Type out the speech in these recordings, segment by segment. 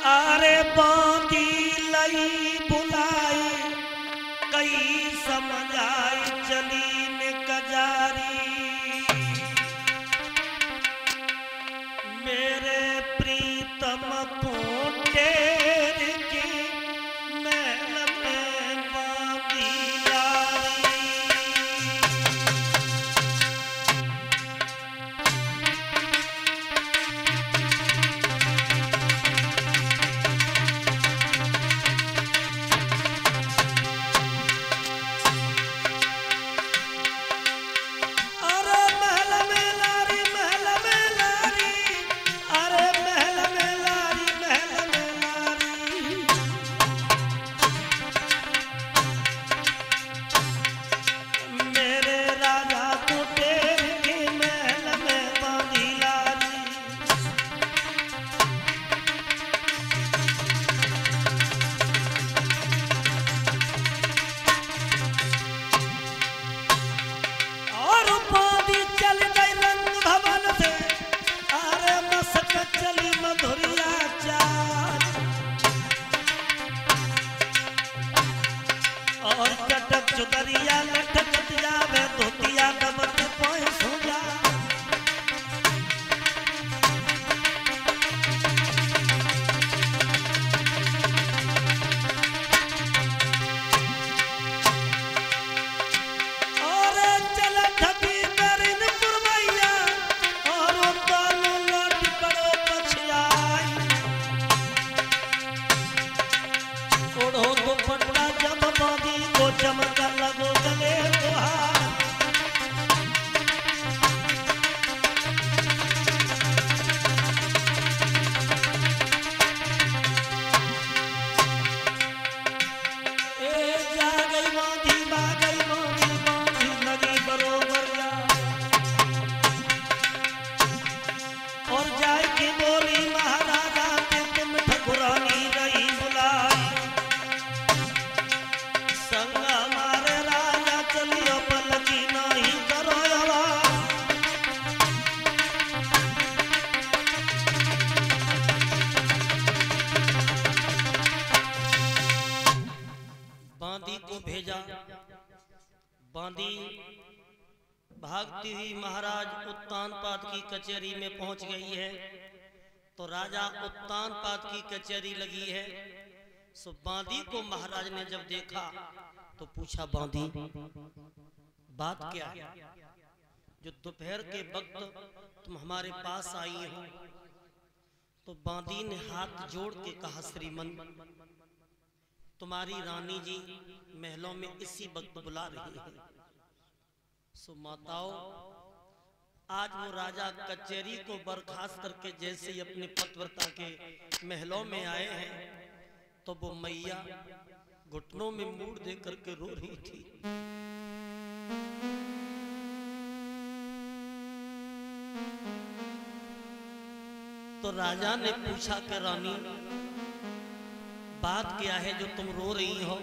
आरे बांधी लई बुलाई कई समझाई चली ने कजारी मेरे प्रीतम को टेर की महल में बांधी यारी। और चटक चुदरिया लटक जावे धोतिया दबत पोए सो जा। और चल ठगी करिन पुरवैया और कानू लौट पड़ो पछियाई ओढ़ो दुपट्टा जब बांधी को चमका लगो गले तुहार। ए जा गई बांधी बांधी लगी बरोबर जा और जाए के बोली महाराजा के तुम ठकुरानी रही बुलाई संग हमारे राजा चलियो पलकी नहीं करो बांदी को भेजा। बांदी भागती हुई महाराज उत्तानपाद की कचहरी में पहुंच गई है तो राजा उत्तानपाद की कचहरी लगी है। सो बांदी को महाराज ने जब देखा तो पूछा बांदी बात क्या है जो दोपहर के वक्त तुम हमारे पास आई हो। तो बांदी ने हाथ जोड़ के कहा श्रीमन तुम्हारी रानी जी महलों में इसी वक्त बुला रही है। सो माताओं आज वो राजा कचहरी को बर्खास्त करके जैसे ही अपने पतिव्रता के महलों में आए हैं तो वो मैया घुटनों में मूड़ दे करके रो रही थी। तो राजा ने पूछा कि रानी बात क्या है जो तुम रो रही हो।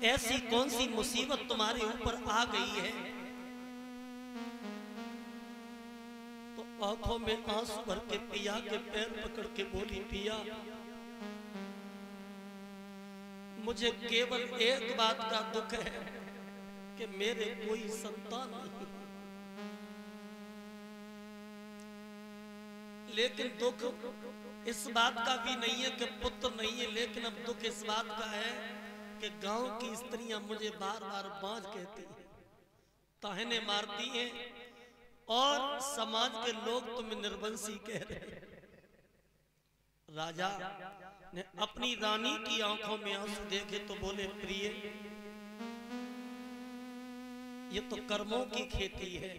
ऐसी कौन सी मुसीबत तुम्हारे ऊपर आ गई है। तो आंखों में आंसू भर के पिया के पैर पकड़ के बोली पिया मुझे केवल एक बात का दुख है कि मेरे कोई संतान नहीं। लेकिन दुख इस बात का भी नहीं है कि पुत्र नहीं है, लेकिन अब दुख इस बात का है कि गांव की स्त्रियां मुझे बार बार बांझ कहती हैं, ताहने मारती हैं और समाज के लोग तुम्हें निर्वंशी कह रहे हैं। राजा ने अपनी रानी की आंखों में आंसू देखे तो बोले प्रिय ये तो कर्मों की खेती है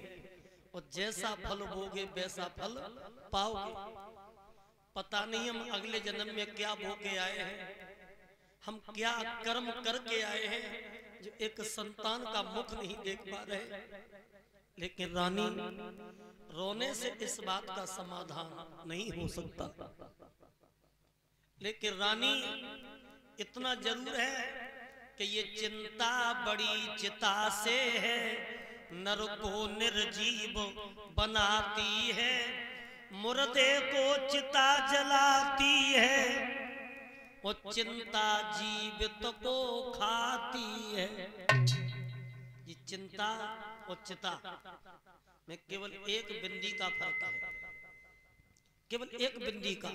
और जैसा फल बोगे वैसा फल पाओगे। पता नहीं हम अगले जन्म में क्या भोगे आए हैं, हम क्या कर्म करके आए हैं जो एक संतान का मुख नहीं देख पा रहे। लेकिन रानी रोने से इस बात का समाधान नहीं हो सकता। लेकिन रानी इतना जरूर है कि ये चिंता बड़ी चिता से है, नर को निर्जीव बनाती है। मुर्दे को चिता जलाती है, वो चिंता जीवित को खाती है। ये चिंता और चिता में केवल एक बिंदी का फर्क है, केवल एक बिंदी का।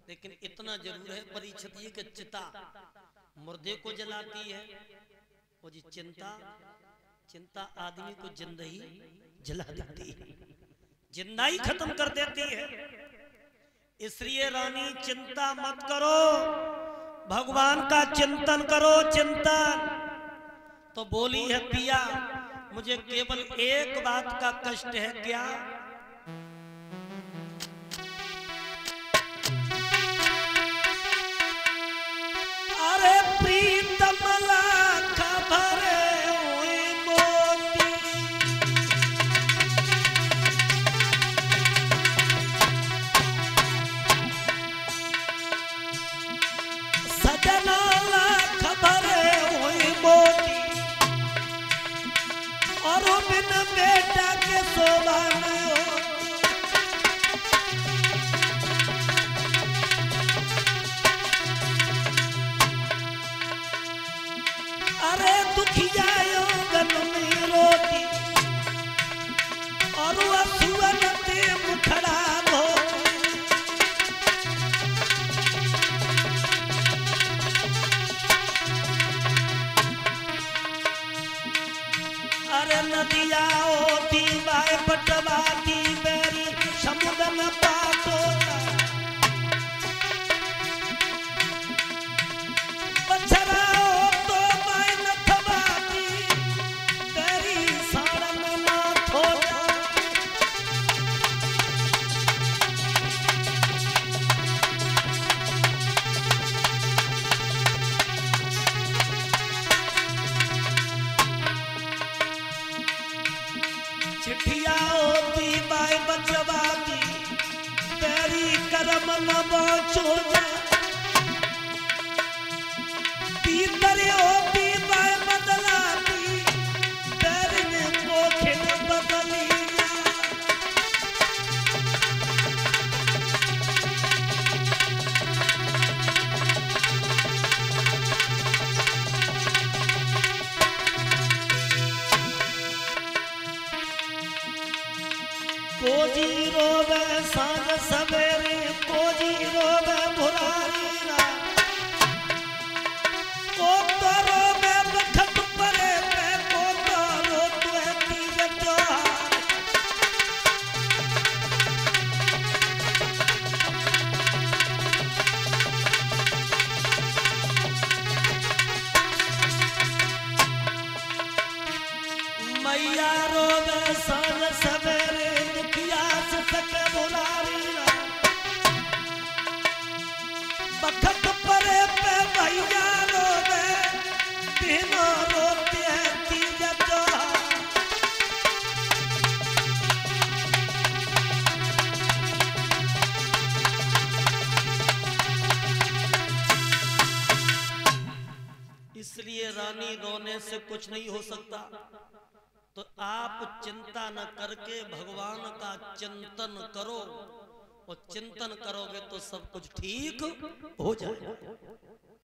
लेकिन इतना जरूर है परीक्षित जी कि चिता मुर्दे को जलाती है, वो जी चिंता आदमी को जिंदा ही जला देती है, जिंदा ही खत्म कर देती है। इसलिए रानी चिंता मत करो, भगवान का चिंतन करो। चिंतन तो बोली है पिया मुझे केवल एक बात का कष्ट है, क्या? अरे प्रीतम लाख भरे हुए मोती, सजना लाख भरे हुए मोती, और बिन बेटा के शोभा नहीं होती। अरे दुखिया यौवन में रोती, और असुअन ते मुखड़ा धोती। अरे नदिया होती बाय पटवाती बेरी समुद्र न पातो, बछरा हो तो बाय न थवाती बेरी साड़न न थोता। चिट्ठिया होती बाय बचवाती तेरी करम न बचो जा। पीतर होती बाय बदलाती तेरी ने पोखिन बदली जा। कोजी रोवे सांझ सवेरे, कोजी रोवे भुरारी रात, को तो रोवे बखत परे पे, को तो रोते तीज त्योहार। मैया रोवे सांझ सवेरे, बखत परे पे भैया रोवे, बिना रोते हैं तीज त्योहार। इसलिए रानी रोने से कुछ नहीं हो सकता, तो आप चिंता न करके भगवान का चिंतन करो, और चिंतन करोगे तो सब कुछ ठीक हो जाएगा।